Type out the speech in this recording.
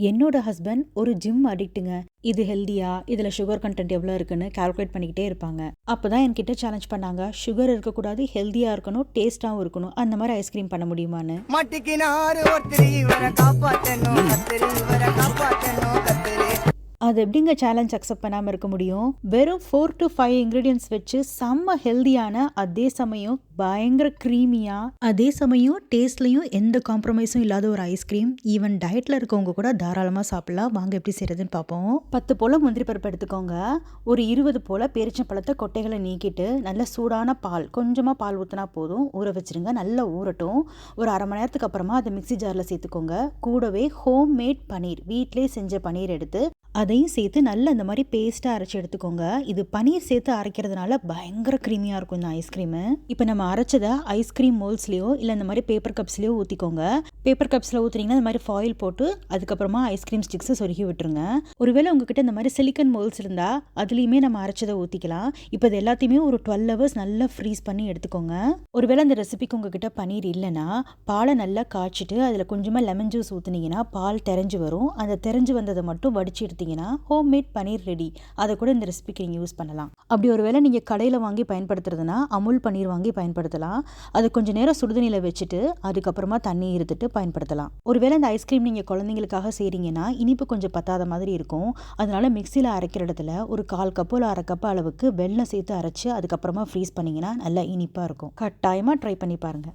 என்னோட ஹஸ்பண்ட் ஒரு ஜிம் அடிக்ட்டுங்க. இது ஹெல்தியா, இதுல சுகர் கண்டென்ட் எவ்வளோ இருக்குன்னு கால்குலேட் பண்ணிக்கிட்டே இருப்பாங்க. அப்பதான் என்கிட்ட சேலஞ்ச் பண்ணாங்க, சுகர் இருக்கக்கூடாது, ஹெல்தியா இருக்கணும், டேஸ்டாவும் இருக்கணும், அந்த மாதிரி ஐஸ்கிரீம் பண்ண முடியுமான்னு. அது எப்படிங்க சேலஞ்ச் அக்செப்ட் பண்ணாமல் இருக்க முடியும்? வெறும் 4 to 5 இன்க்ரீடியன்ஸ் வச்சு செம்ம ஹெல்தியான, அதே சமயம் பயங்கர க்ரீமியாக, அதே சமயம் டேஸ்ட்லையும் எந்த காம்ப்ரமைஸும் இல்லாத ஒரு ஐஸ்கிரீம். ஈவன் டயட்டில் இருக்கவங்க கூட தாராளமாக சாப்பிடலாம். வாங்க எப்படி செய்கிறதுன்னு பார்ப்போம். 10 போல் முந்திரி பருப்பு எடுத்துக்கோங்க. ஒரு 20 போல் பேரிச்சம்பழத்தை கொட்டைகளை நீக்கிட்டு நல்ல சூடான பால், கொஞ்சமாக பால் ஊற்றினா போதும், ஊற வச்சுருங்க. நல்லா ஊறட்டும். ஒரு அரை மணி நேரத்துக்கு அப்புறமா அதை மிக்ஸி ஜாரில் சேர்த்துக்கோங்க. கூடவே ஹோம் மேட் பன்னீர், வீட்டிலே செஞ்ச பன்னீர் எடுத்து அதையும் சேர்த்து நல்லா இந்த மாதிரி பேஸ்ட்டாக அரைச்சி எடுத்துக்கோங்க. இது பன்னீர் சேர்த்து அரைக்கிறதுனால பயங்கர க்ரீமியாக இருக்கும் இந்த ஐஸ்கிரீமு. இப்போ நம்ம அரைச்சதை ஐஸ்கிரீம் மோல்ஸ்லேயோ இல்லை இந்த மாதிரி பேப்பர் கப்ஸ்லேயோ ஊற்றிக்கோங்க. பேப்பர் கப்ஸில் ஊற்றுனீங்கன்னா இந்த மாதிரி ஃபாயில் போட்டு அதுக்கப்புறமா ஐஸ்கிரீம் ஸ்டிக்ஸை சொருகி விட்டுருங்க. ஒருவேளை உங்ககிட்ட இந்த மாதிரி சிலிக்கன் மோல்ஸ் இருந்தால் அதுலேயுமே நம்ம அரைச்சதை ஊற்றிக்கலாம். இப்போ இது எல்லாத்தையுமே ஒரு 12 hours நல்லா ஃப்ரீஸ் பண்ணி எடுத்துக்கோங்க. ஒருவேளை இந்த ரெசிபிக்கு உங்ககிட்ட பன்னீர் இல்லைன்னா பாலை நல்லா காய்ச்சிட்டு அதில் கொஞ்சமாக லெமன் ஜூஸ் ஊற்றுனீங்கன்னா பால் தெரிஞ்சு வரும். அந்த தெரிஞ்சு வந்ததை மட்டும் வடிச்சு எடுத்து ஹோம்மேட் பன்னீர் ரெடி. அதை கூட இந்த ரெசிபிக்கு நீங்கள் யூஸ் பண்ணலாம். அப்படி ஒருவேளை நீங்கள் கடையில் வாங்கி பயன்படுத்துறதுனா அமுல் பன்னீர் வாங்கி பயன்படுத்தலாம். அது கொஞ்சம் நேரம் சுடுதண்ணியில் வச்சுட்டு அதுக்கப்புறமா தண்ணி இருத்துட்டு பயன்படுத்தலாம். ஒருவேளை இந்த ஐஸ்கிரீம் நீங்கள் குழந்தைங்களுக்காக செய்கிறீங்கன்னா இனிப்பு கொஞ்சம் பத்தாத மாதிரி இருக்கும். அதனால மிக்சியில் அரைக்கிற இடத்துல ஒரு 1/4 கப் இல்லை 1/2 கப் அளவுக்கு வெல்லம் சேர்த்து அரைச்சி அதுக்கப்புறமா ஃப்ரீஸ் பண்ணிங்கன்னா நல்லா இனிப்பாக இருக்கும். கட்டாயமாக ட்ரை பண்ணி பாருங்கள்.